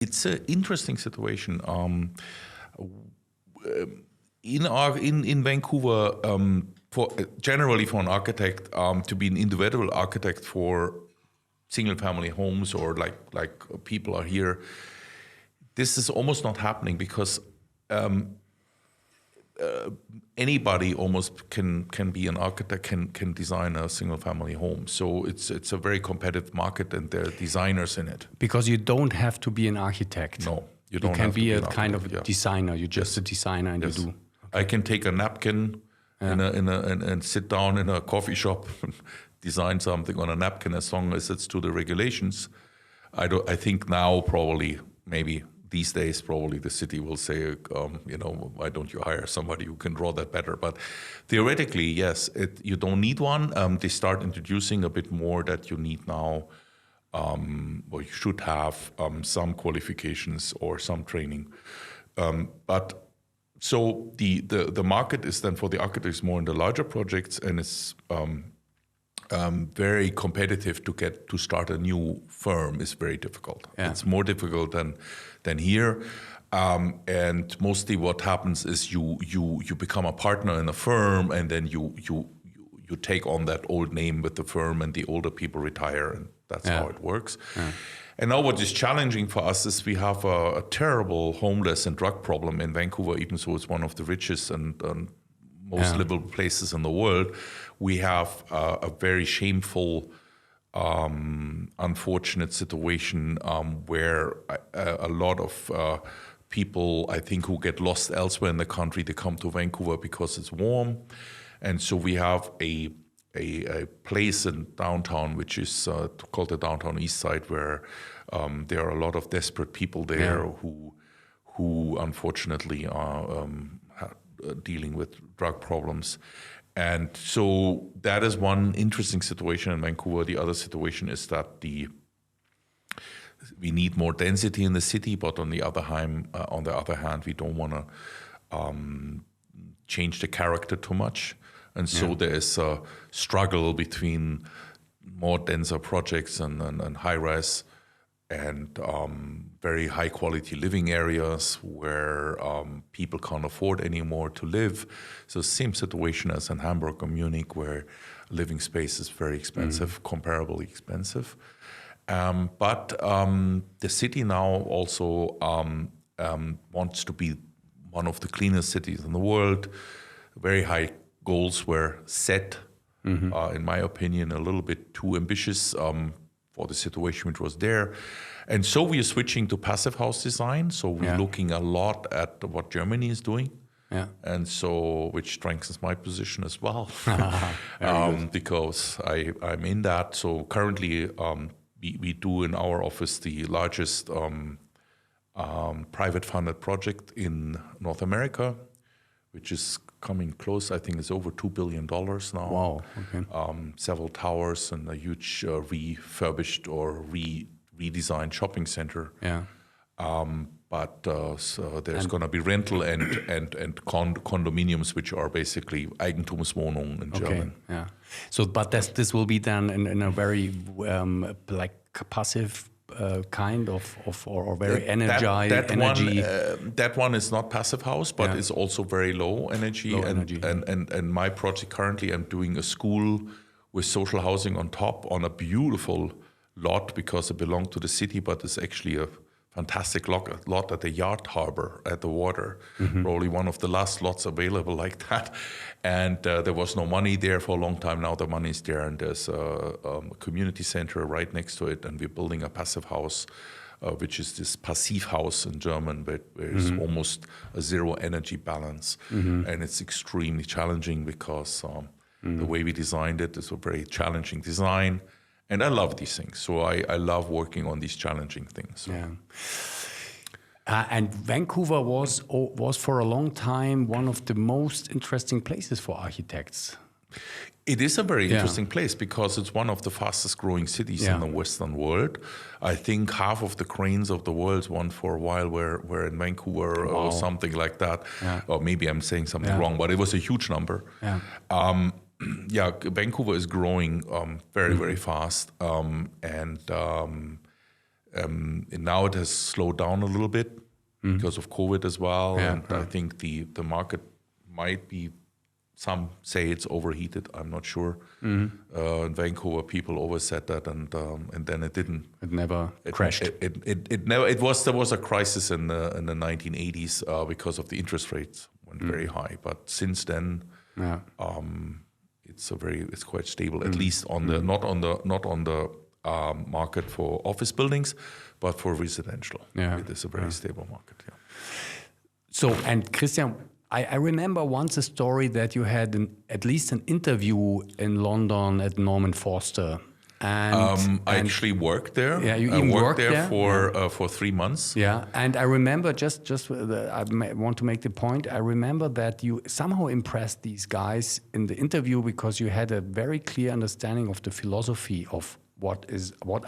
It's an interesting situation. In Vancouver, generally for an architect to be an individual architect for single-family homes or like people are here, this is almost not happening because anybody almost can be an architect, can design a single-family home. So it's a very competitive market, and there are designers in it. Because you don't have to be an architect. No, you don't. You can have be to a kind of a designer. You're just a designer, and you do. I can take a napkin and sit down in a coffee shop and design something on a napkin as long as it's to the regulations. I think now maybe these days the city will say, why don't you hire somebody who can draw that better? But theoretically, yes, you don't need one. They start introducing a bit more that you need now, or you should have some qualifications or some training. So the market is then for the architects more in the larger projects, and it's very competitive to start a new firm is very difficult. Yeah. It's more difficult than here, and mostly what happens is you become a partner in a firm, and then you take on that old name with the firm, and the older people retire, and that's how it works. Yeah. And now what is challenging for us is we have a terrible homeless and drug problem in Vancouver, even though it's one of the richest and most livable places in the world. We have a very shameful, unfortunate situation where a lot of people, I think, who get lost elsewhere in the country, they come to Vancouver because it's warm. And so we have a place in downtown, which is called the Downtown East Side, where there are a lot of desperate people there who unfortunately are dealing with drug problems. And so that is one interesting situation in Vancouver. The other situation is that we need more density in the city, but on the other hand, we don't want to change the character too much. And so there is a struggle between more denser projects and high-rise and very high-quality living areas where people can't afford anymore to live. So same situation as in Hamburg or Munich, where living space is very expensive, comparably expensive. But the city now also wants to be one of the cleanest cities in the world. Very high goals were set, in my opinion, a little bit too ambitious for the situation which was there. And so we are switching to passive house design. So we're looking a lot at what Germany is doing. Yeah. And so, which strengthens my position as well, because I'm in that. So currently we do in our office the largest private funded project in North America, which is coming close. I think it's over $2 billion now. Wow. Okay. Several towers and a huge refurbished or redesigned shopping center. Yeah. So there's going to be rental and condominiums, which are basically Eigentumswohnungen in German. Yeah. So, but this will be done in a very like passive kind of or very energy. That one is not passive house, but it's also very low energy. And my project currently, I'm doing a school with social housing on top on a beautiful lot because it belongs to the city, but it's actually a fantastic lot at the Yard Harbor at the water. Probably one of the last lots available like that. And there was no money there for a long time. Now the money is there, and there's a community center right next to it. And we're building a passive house, which is this Passivhaus in German, but there's almost a zero energy balance. And it's extremely challenging because the way we designed it is a very challenging design. And I love these things. So I love working on these challenging things. So. Yeah. And Vancouver was for a long time one of the most interesting places for architects. It is a very interesting place because it's one of the fastest growing cities in the Western world. I think half of the cranes of the world, one for a while, were in Vancouver or something like that. Yeah. Or maybe I'm saying something wrong, but it was a huge number. Yeah. Vancouver is growing very, very fast. And now it has slowed down a little bit because of COVID as well. I think the market might be, some say it's overheated. I'm not sure. In Vancouver, people always said that, and then it didn't. It never crashed. It never. There was a crisis in the 1980s because of the interest rates went very high. But since then, it's quite stable. At least on the not on the market for office buildings, but for residential. It is a very stable market. Yeah. So, and Christian, I remember once a story that you had at least an interview in London at Norman Foster. And I actually worked there. Yeah, you even worked there for 3 months. Yeah, and I remember I want to make the point. I remember that you somehow impressed these guys in the interview because you had a very clear understanding of the philosophy of what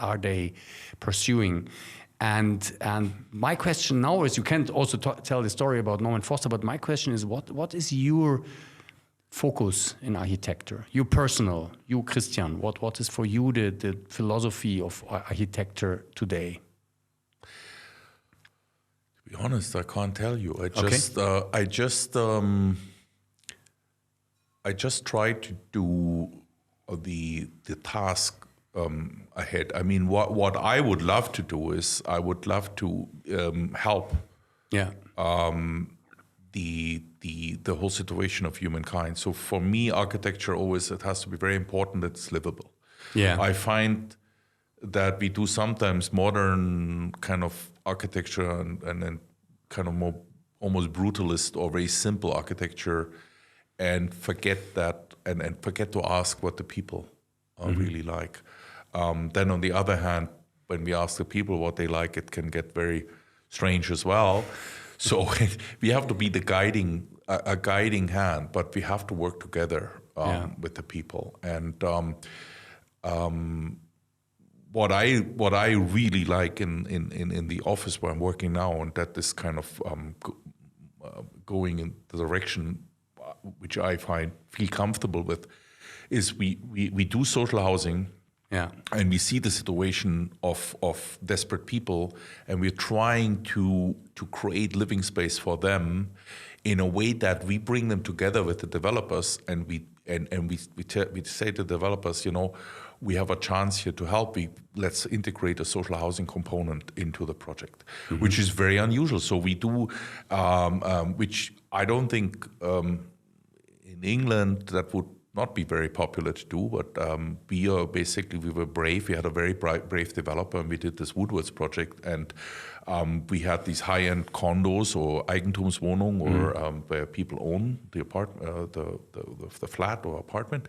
are they pursuing. And my question now is, you can also tell the story about Norman Foster, but my question is, what is your focus in architecture? You personal, you Christian, what is for you the philosophy of architecture today? To be honest, I can't tell you. I just try to do the task ahead. I mean, what I would love to do is I would love to help the whole situation of humankind. So for me, architecture it has to be very important that it's livable. Yeah. I find that we do sometimes modern kind of architecture and then kind of more almost brutalist or very simple architecture, and forget that and forget to ask what the people really like. Then on the other hand, when we ask the people what they like, it can get very strange as well. So we have to be a guiding hand, but we have to work together with the people. And what I really like in the office where I'm working now, and that is kind of going in the direction which I feel comfortable with, is we do social housing. Yeah. And we see the situation of desperate people, and we're trying to create living space for them in a way that we bring them together with the developers, and we say to developers, we have a chance here to help. Let's integrate a social housing component into the project, which is very unusual. So we do, which I don't think in England that would not be very popular to do, but we were brave. We had a very brave developer, and we did this Woodwards project, and we had these high-end condos or Eigentumswohnung, or where people own the apartment, the flat or apartment,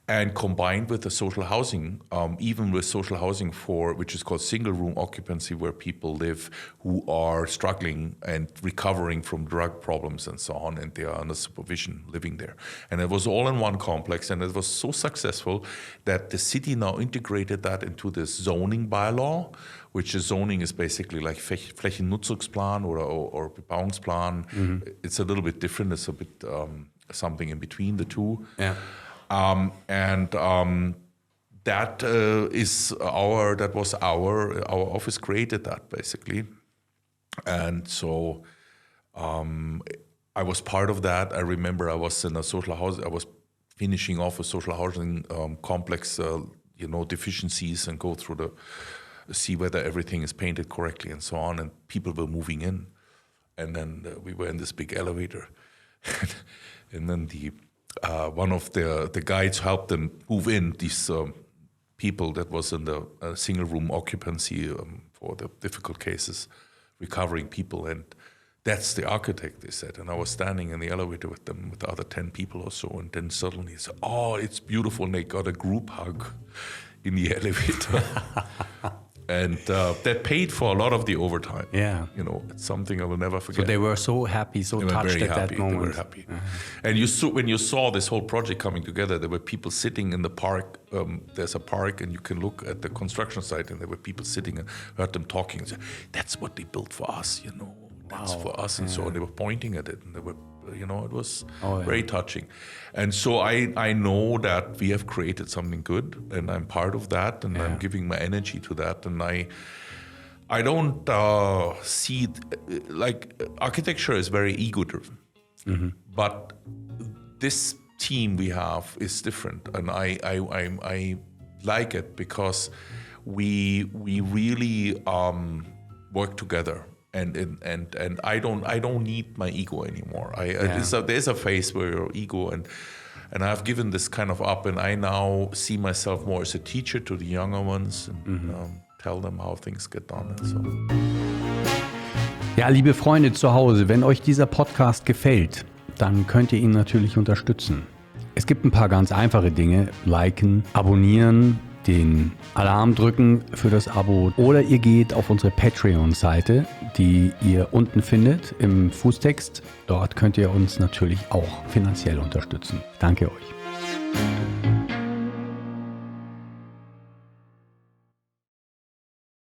and combined with the social housing, even with social housing which is called single-room occupancy, where people live who are struggling and recovering from drug problems and so on, and they are under supervision living there. And it was all in one complex, and it was so successful that the city now integrated that into this zoning bylaw, which is zoning is basically like Flächennutzungsplan or Bebauungsplan. It's a little bit different. It's a bit something in between the two. Yeah. That was our office created that basically, and so I was part of that. I remember I was in a social housing. I was finishing off a social housing complex, deficiencies, and go through see whether everything is painted correctly and so on. And people were moving in, and then we were in this big elevator, and then one of the guides helped them move in these people that was in the single room occupancy for the difficult cases, recovering people. And that's the architect, they said. And I was standing in the elevator with them, with the other 10 people or so. And then suddenly he said, "Oh, it's beautiful." And they got a group hug in the elevator. And that paid for a lot of the overtime. Yeah. It's something I will never forget. So they were so happy, so touched at that moment. They were happy. And when you saw this whole project coming together, there were people sitting in the park. There's a park, and you can look at the construction site, and there were people sitting, and heard them talking and said, "That's what they built for us, That's for us." And so they were pointing at it, and they were, it was very touching. And so I know that we have created something good, and I'm part of that, and I'm giving my energy to that. And I don't see it like architecture is very ego-driven, but this team we have is different, and I like it because we really work together, and I don't need my ego anymore. There's a phase where your ego and I've given this kind of up, and I now see myself more as a teacher to the younger ones and tell them how things get done and so. Ja, liebe Freunde zu Hause, wenn euch dieser Podcast gefällt, dann könnt ihr ihn natürlich unterstützen. Es gibt ein paar ganz einfache Dinge: liken, abonnieren, den Alarm drücken für das Abo, oder ihr geht auf unsere Patreon-Seite, die ihr unten findet im Fußtext. Dort könnt ihr uns natürlich auch finanziell unterstützen. Danke euch.